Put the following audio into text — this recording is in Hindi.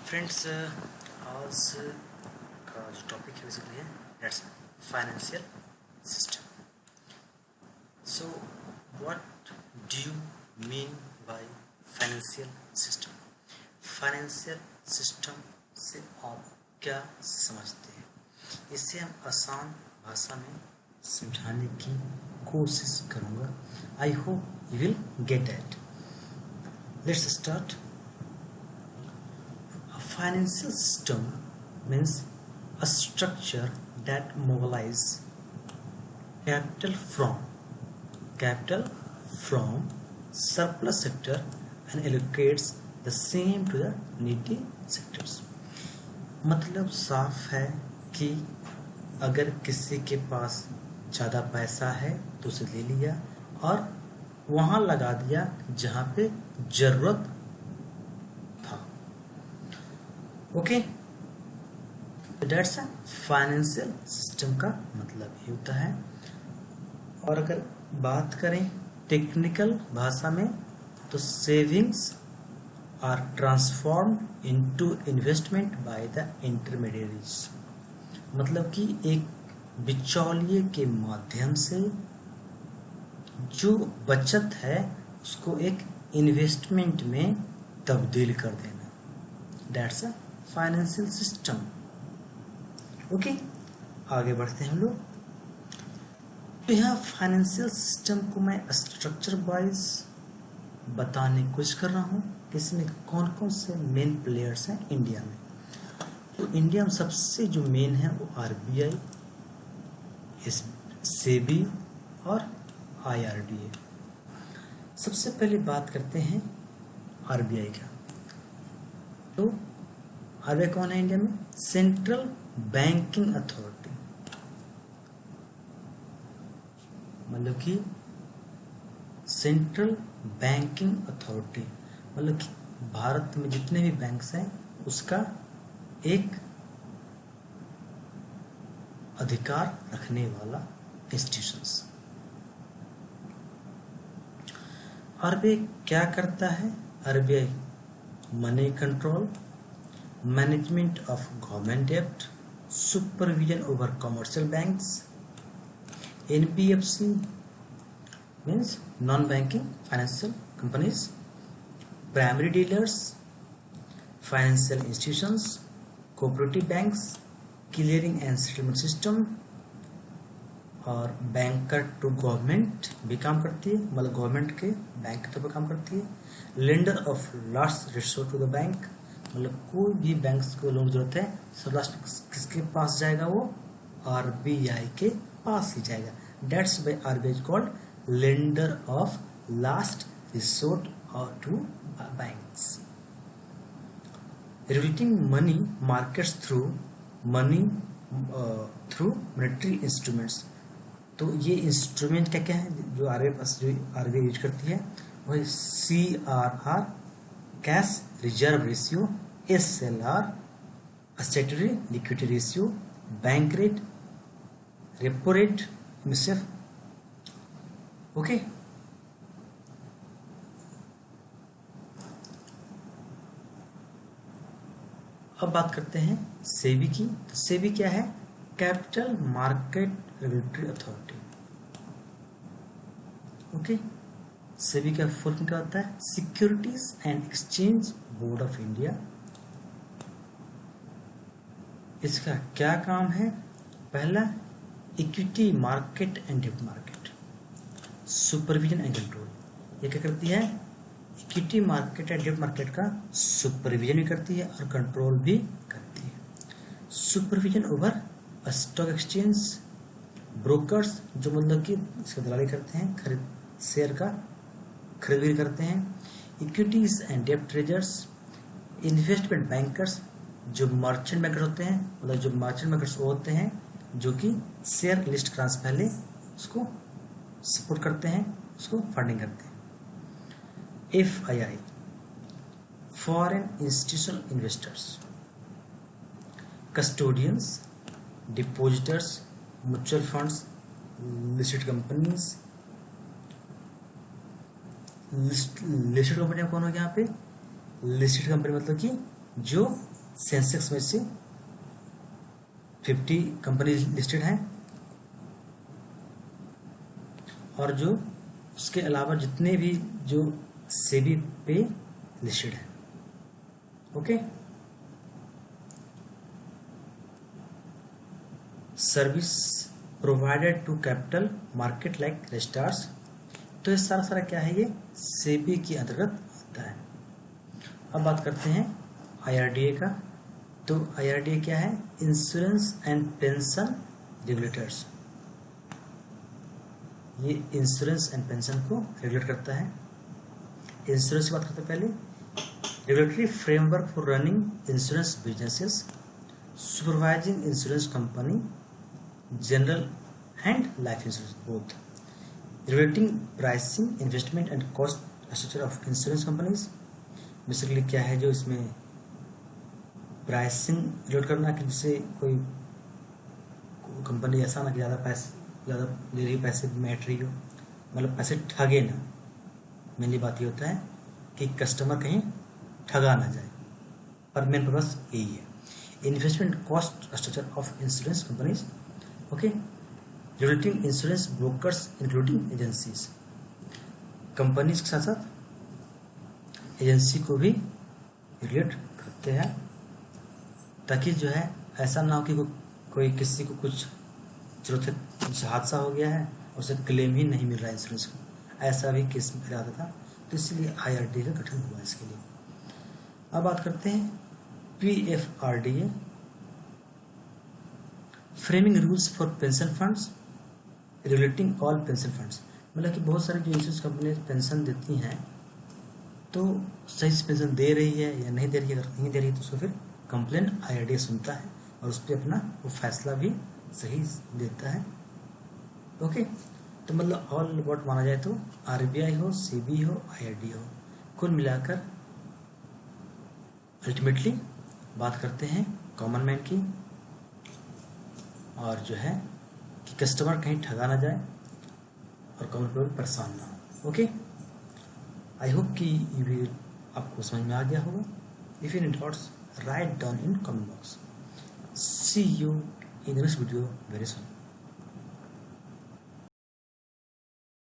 फ्रेंड्स आज का जो टॉपिक है बेसिकली है that's financial system. So what do you mean by financial system? Financial system से आप क्या समझते हैं? इसे हम आसान भाषा में समझाने की कोशिश करूँगा। I hope you will get it. Let's start. A financial system means a structure that mobilizes capital from surplus sector and allocates the same to the needy sectors। मतलब साफ है कि अगर किसी के पास ज़्यादा पैसा है तो उसे ले लिया और वहाँ लगा दिया जहाँ पे ज़रूरत था। Okay, that's a financial system का मतलब ये होता है। और अगर बात करें टेक्निकल भाषा में तो savings are transformed into investment by the intermediaries. मतलब कि एक बिचौलिए के माध्यम से जो बचत है उसको एक इन्वेस्टमेंट में तब्दील कर देना, that's a financial system. Okay, आगे बढ़ते हैं हम लोग। तो यहाँ फाइनेंशियल सिस्टम को मैं स्ट्रक्चर वाइज बताने की कोशिश कर रहा हूँ कि इसमें कौन कौन से मेन प्लेयर्स हैं इंडिया में। तो इंडिया में सबसे जो मेन है वो RBI, सेबी और IRDA। सबसे पहले बात करते हैं RBI का। तो RBI कौन है इंडिया में? Central banking authority. मतलब कि सेंट्रल बैंकिंग अथॉरिटी मतलब कि भारत में जितने भी बैंक्स हैं उसका एक अधिकार रखने वाला इंस्टीट्यूशंस। RBI क्या करता है? RBI money control, management of government डेब्ट, supervision over commercial banks, NBFC means non banking financial companies, primary dealers, financial institutions, cooperative banks, clearing and settlement system. और बैंकर टू गवर्नमेंट भी काम करती है, मतलब गवर्नमेंट के बैंक के तौर पर काम करती है। Lender of last resort to the bank, मतलब कोई भी बैंक को लोन जरूरत है सब लास्ट किसके पास जाएगा? वो RBI के पास ही जाएगा। That's why RBI is called lender of last resort और to banks. Regulating money markets through monetary instruments. तो ये इंस्ट्रूमेंट क्या क्या है जो RBI यूज करती है? वही CRR, cash reserve ratio, SLR, statutory liquidity ratio, bank rate, repo rate, MSF। Okay, अब बात करते हैं सेबी की। तो सेबी क्या है? Capital market regulatory authority. Okay, SEBI का फुल फॉर्म क्या होता है? Securities and exchange board of India. इसका क्या काम है? पहला, इक्विटी मार्केट एंड डेब्ट मार्केट, सुपरविजन एंड कंट्रोल। ये क्या करती है? इक्विटी मार्केट एंड डेब्ट मार्केट का सुपरविजन भी करती है और कंट्रोल भी करती है। Supervision over stock exchange, brokers जो मतलब कि इसका दलाली करते हैं, खरीद शेयर का खरीद करते हैं। इक्विटीज एंड डेब्ट ट्रेजर्स, इन्वेस्टमेंट बैंकर्स जो मर्चेंट बैंकर्स होते हैं, मतलब जो मर्चेंट बैंकर्स वो होते हैं जो कि शेयर लिस्ट कराने से पहले उसको सपोर्ट करते हैं, उसको फंडिंग करते हैं। FII, foreign institutional investors, custodians, depositors, mutual funds, listed companies. Listed company कौन हो गया यहाँ पे? लिस्टेड कंपनी मतलब कि जो सेंसेक्स में से 50 कंपनी लिस्टेड हैं, और जो उसके अलावा जितने भी जो सेबी पे लिस्टेड हैं। Okay, service provided to capital market like registrars. तो ये सारा क्या है, ये सेबी के अंतर्गत आता है। अब बात करते हैं IRDA का। तो IRDA क्या है, इंश्योरेंस एंड पेंशन रेगुलेटर्स। ये इंश्योरेंस एंड पेंशन को रेगुलेट करता है। इंश्योरेंस की बात करते हैं पहले, regulatory framework for running insurance businesses, supervising insurance company, general and life insurance both, regulating pricing, investment and cost structure of insurance companies. Basically क्या है, जो इसमें प्राइसिंग रेगुलेट करना कि जिससे कोई कंपनी ऐसा ना कि ज़्यादा ले रही पैसे मैट रही हो, मतलब पैसे ठगे ना। मेनली बात ये होता है कि कस्टमर कहीं ठगा ना जाए, पर मेन पर्पस यही है। Investment cost structure of insurance companies, okay, regulating insurance brokers including agencies. Companies के साथ साथ एजेंसी को भी रेगुलेट करते हैं, ताकि जो है ऐसा ना हो कि कोई किसी को कुछ जरूरत है, कुछ हादसा हो गया है, उसे क्लेम ही नहीं मिल रहा है इंश्योरेंस को, ऐसा भी केस में आता था। तो इसलिए IRDA का गठन हुआ इसके लिए। अब बात करते हैं PFRDA, framing rules for pension funds, regulating all pension funds. मतलब कि बहुत सारी जो इंश्योरेंस कंपनी पेंशन देती हैं, तो सही से पेंशन दे रही है या नहीं दे रही है। अगर नहीं दे रही है तो उसको फिर कंप्लेंट IRDA सुनता है और उस पर अपना वो फैसला भी सही देता है। ओके, तो मतलब ऑल अबाउट माना जाए तो RBI हो, सेबी हो, IRDA हो, कुल मिलाकर अल्टीमेटली बात करते हैं कॉमन मैन की, और जो है कि कस्टमर कहीं ठगा ना जाए और कॉमन पीपल परेशान ना हो। ओके, आई होप कि ये आपको समझ में आ गया होगा। If you need doubts, write down in comment box. See you in the next video very soon.